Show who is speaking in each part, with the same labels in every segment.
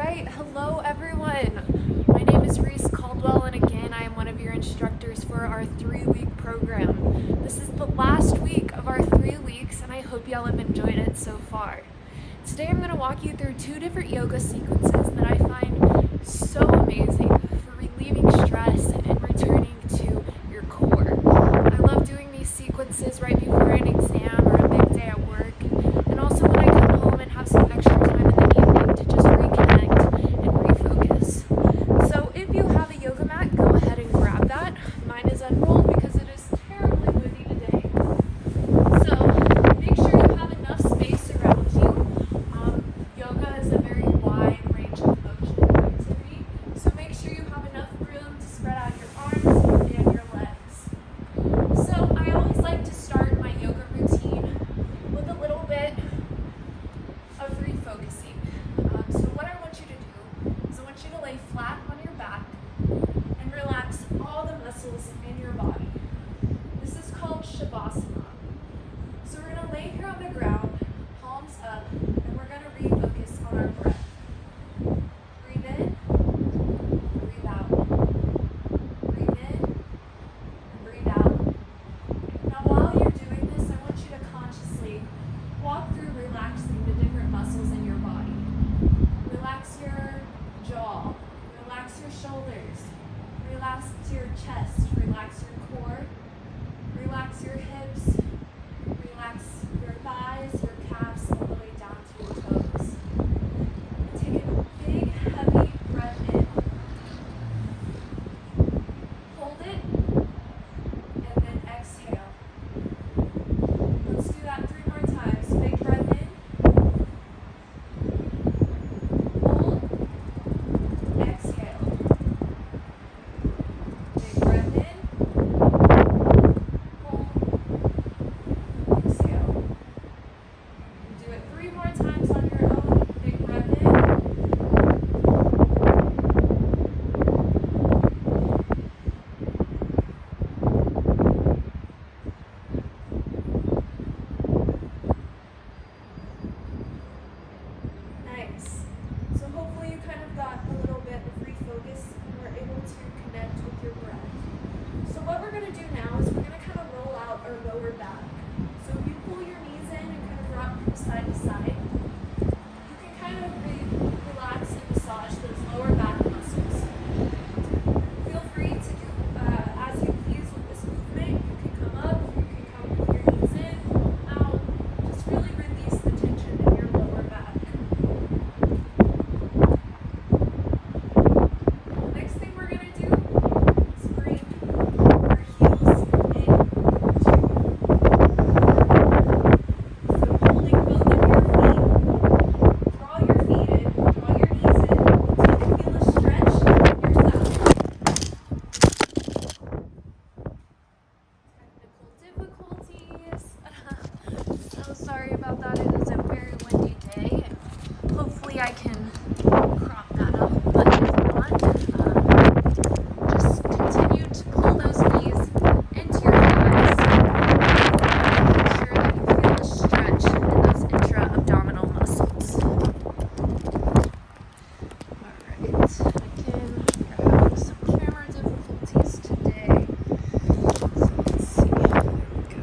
Speaker 1: right, hello everyone. My name is Reese Caldwell, and again, I am one of your instructors for our 3-week program. This is the last week of our 3 weeks, and I hope y'all have enjoyed it so far. Today, I'm going to walk you through 2 different yoga sequences that I find so amazing for relieving stress and returning to your core. I love doing these sequences right before an exam or a big day at work, and also when I come home and have some extra time in the evening to just reconnect and refocus. So if you have a yoga mat, go ahead and grab that. Mine is unrolled because it is terribly windy today. So make sure you have enough space around you. Yoga is a very wide range of motion and activity, so make sure you have enough room to spread out your arms and your legs. So I always like to start my yoga routine with a little bit of refocusing. So what I want you to do is I want you to lay flat on your back and relax all the muscles in your body. This is called Shavasana. So we're going to lay here on the ground, palms up, and we're going to refocus on our breath. Breathe in, breathe out. Breathe in, and breathe out. Now while you're doing this, I want you to consciously walk through relaxing the different muscles in your body. Relax your jaw, relax your shoulders, relax your chest, relax your core, relax your hips, relax your thighs, your calves, all the way down to your toes. And take a big, heavy breath in. Hold it, and then exhale. Let's do that 3 more times. Big breath in. Hold. Exhale. Big breath in. Hold. Exhale. Do it 3 more times on your own. Big breath in. Nice. So hopefully you kind of got a little bit of refocus and were able to connect with your breath. So what we're going to do now is we're going to kind of roll out our lower back. So if you pull your knees in and kind of rock from side to side, you can kind of relax and massage those lower back muscles. Feel free to do as you please with this movement. You can come up, you can come pull your knees in, out. Just really release the tension in your lower back. Next thing we're going to do is bring our heels in. So holding both of your feet, draw your feet in, draw your knees in, until you feel a stretch in your thigh. Technical difficulties. So sorry about that. It is a very windy day. Hopefully I can crop that up, but if not, just continue to pull those knees into your thighs. Make sure that you feel a stretch in those intra-abdominal muscles. Alright, again, we're having some camera difficulties today. So let's see. There we go.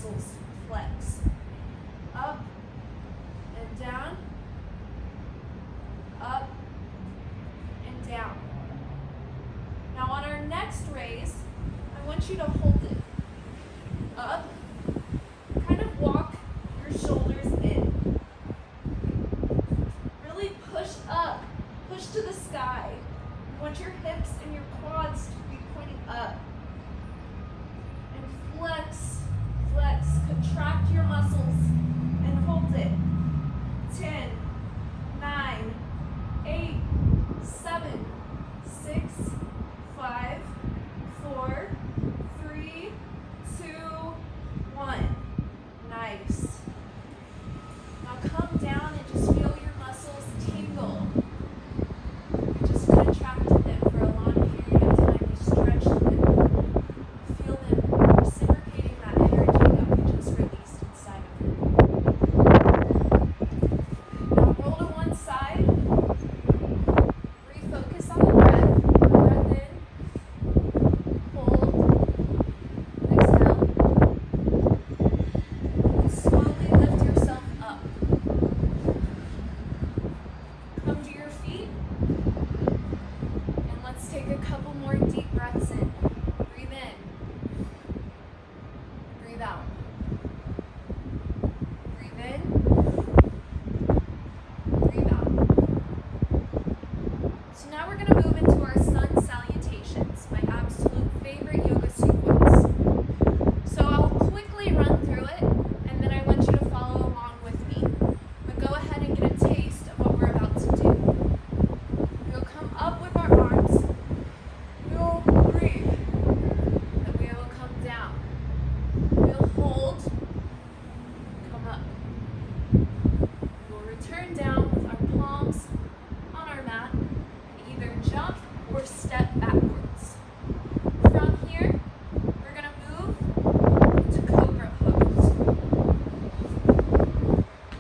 Speaker 1: muscles flex. Up and down, up and down. Now on our next raise, I want you to hold it up, kind of walk your shoulders in. Really push up, push to the sky. You want your hips and your quads to be pointing up. And flex, flex, contract your muscles and hold it. 10, 9, 8, 7, 6, 5, 4, 3, 2, 1. Nice. Now come down and just feel your muscles tingle. You just contracted them for a long period of time. You stretched them. Feel them reciprocating that energy that we just released inside of you. Now roll to one side. Refocus on the breath. Breath in. Hold. Exhale. And slowly lift yourself up. Come to your feet. And let's take a couple more deep breaths in. Breathe in. Breathe out. Breathe in. Breathe out. So now we're going to move into our sun salutations, my absolute favorite yoga sequence. So I'll quickly run through it, and then I want you to follow along with me. But go ahead and get a taste of what we're about to do. We'll come up with our arms. We'll breathe. Then we will come down. We'll hold. Come up. We'll return down with our palms on our mat and either jump or step backwards. From here, we're going to move into cobra pose.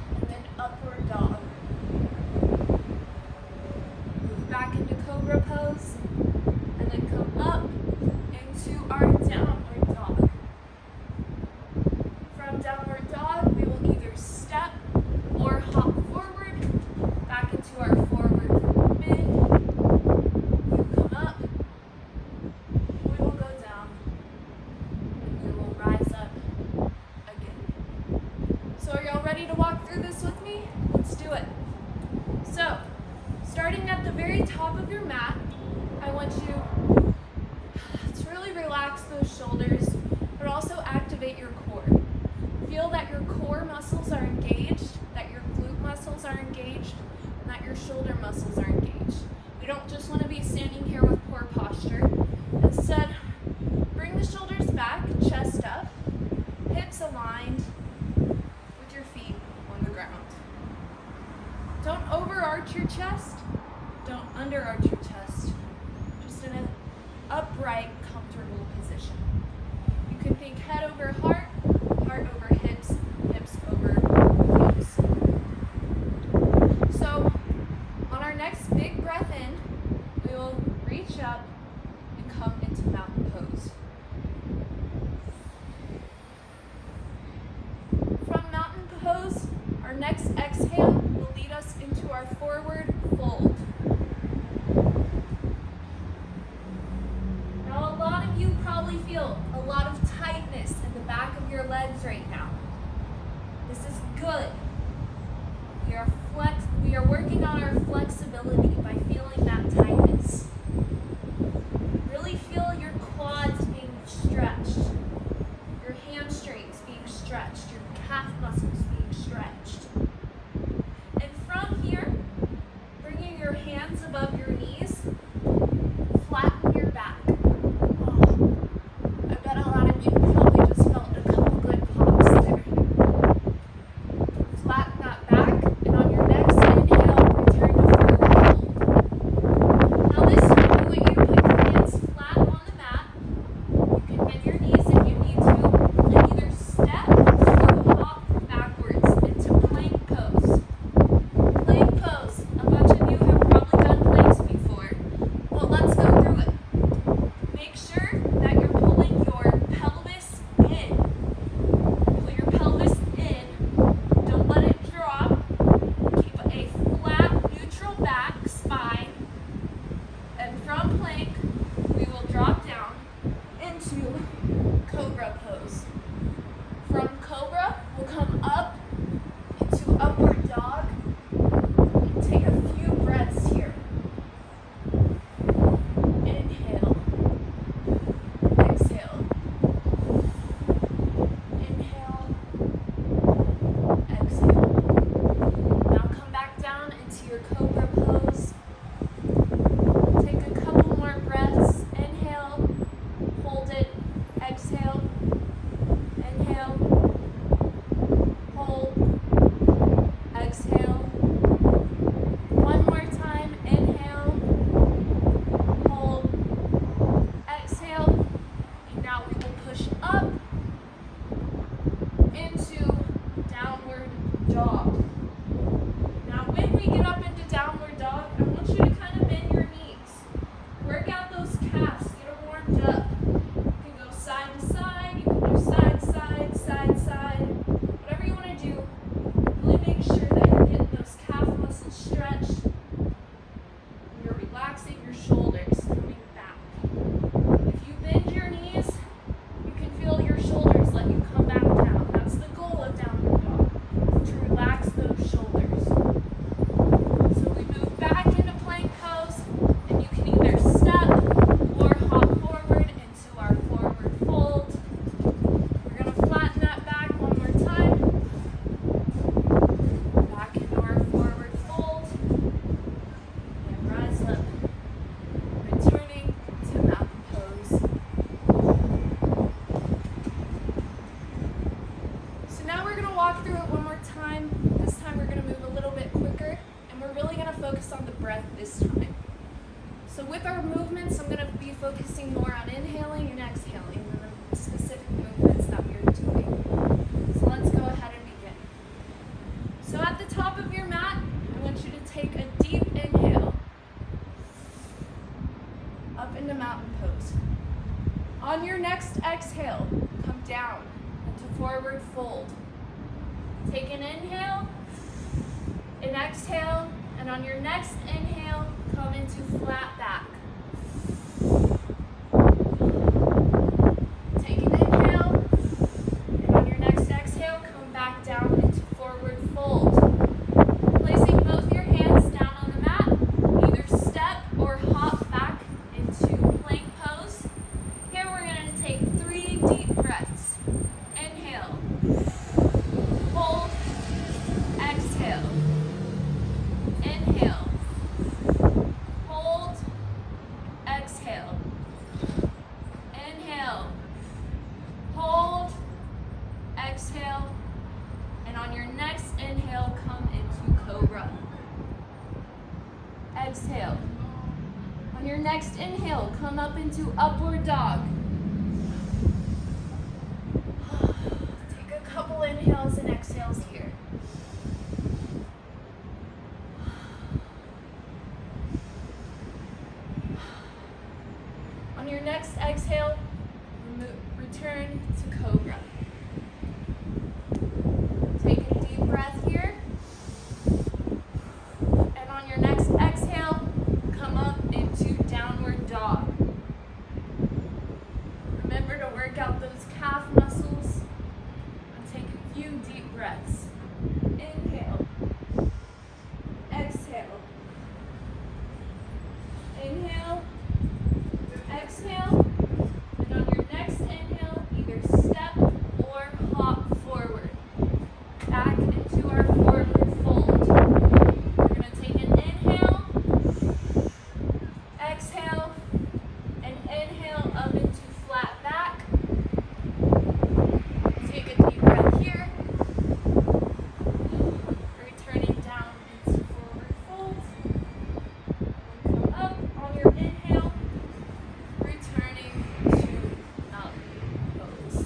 Speaker 1: And then upward dog. Move back into cobra pose. And then come up into our downward dog. From downward dog, we will either step or hop forward, back into our forward bend. We will come up, we will go down, and we will rise up again. So are y'all ready to walk through this with me? Let's do it. So, starting at the very top of your mat, I want you to really relax those shoulders, but also activate your core. Feel that your core muscles are engaged, that your glute muscles are engaged, and that your shoulder muscles are engaged. We don't just want to be standing here with poor posture. Instead, bring the shoulders back, chest up, hips aligned with your feet on the ground. Don't overarch your chest, don't underarch your chest, just in an upright, comfortable position. You can think head over heart, heart over hips, hips over heels. So, on our next big breath in, we will reach up and come into mountain pose. From mountain pose, our next exhale will lead us into our forward fold. Now, a lot of you probably feel a lot of tightness in the back of your legs right now. This is good. We are working on our flexibility by feeling that tightness. Really feel your quads being stretched, your hamstrings being stretched, your calf muscles being stretched. And from here, bringing your hands above your knees, flatten your back. Oh, I bet a lot of you probably just felt a couple good pops there. Flatten that back, and on your next inhale, return to forward fold. Now this time, I want you to put your hands flat on the mat. You can bend your knees if you need to, and either step dog. Now when we get up into downward dog, I want you to kind of bend your knees. Work out those calves, get them warmed up. You can go side to side, you can do side, side, side, side. Whatever you want to do, really make sure that you're getting those calf muscles stretched. And you're relaxing your shoulders, coming back. If you bend your knees, you can feel your shoulders let you come back down. That's the goal of downward dog, to relax those shoulders. So we move back into plank pose, and you can either step or hop forward into our forward fold. We're going to flatten that back one more time. Back into our forward fold. And rise up. Returning to mountain pose. So now we're going to walk through it one more time. This time we're going to move a little bit quicker, and we're really going to focus on the breath this time. So with our movements, I'm going to be focusing more on inhaling and exhaling than the specific movements that we're doing. So let's go ahead and begin. So at the top of your mat, I want you to take a deep inhale up into mountain pose. On your next exhale, come down into forward fold. Take an inhale, an exhale, and on your next inhale, come into flat back. Take an inhale, and on your next exhale, come back down into forward fold. Placing both your hands down on the mat, either step or hop back into plank pose. Here we're going to take 3 deep breaths. Inhale, hold, exhale. Inhale, hold, exhale. Inhale, hold, exhale. And on your next inhale, come into cobra. Exhale. On your next inhale, come up into upward dog. Take a couple inhales and exhales here. On your next exhale, return to cobra. Take a deep breath here. And on your next exhale, come up into downward dog. Remember to work out those calf muscles and take a few deep breaths. Inhale. Exhale. Inhale. Exhale, and on your next inhale, either step or hop forward, back into our forward fold. We're going to take an inhale, exhale, and inhale up into flat back. Take a deep breath here, returning down into forward fold. Come up on your inhale. Returning to mountain pose.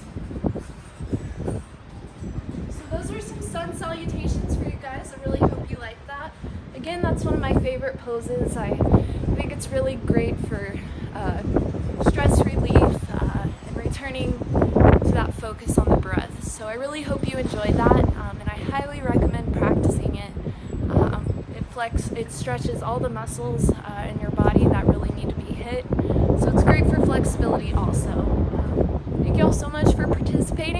Speaker 1: So those are some sun salutations for you guys. I really hope you like that. Again, that's one of my favorite poses. I think it's really great for stress relief and returning to that focus on the breath. So I really hope you enjoyed that, and I highly recommend practicing it. It stretches all the muscles in your body that really need to be hit. So it's great for flexibility also. Thank you all so much for participating.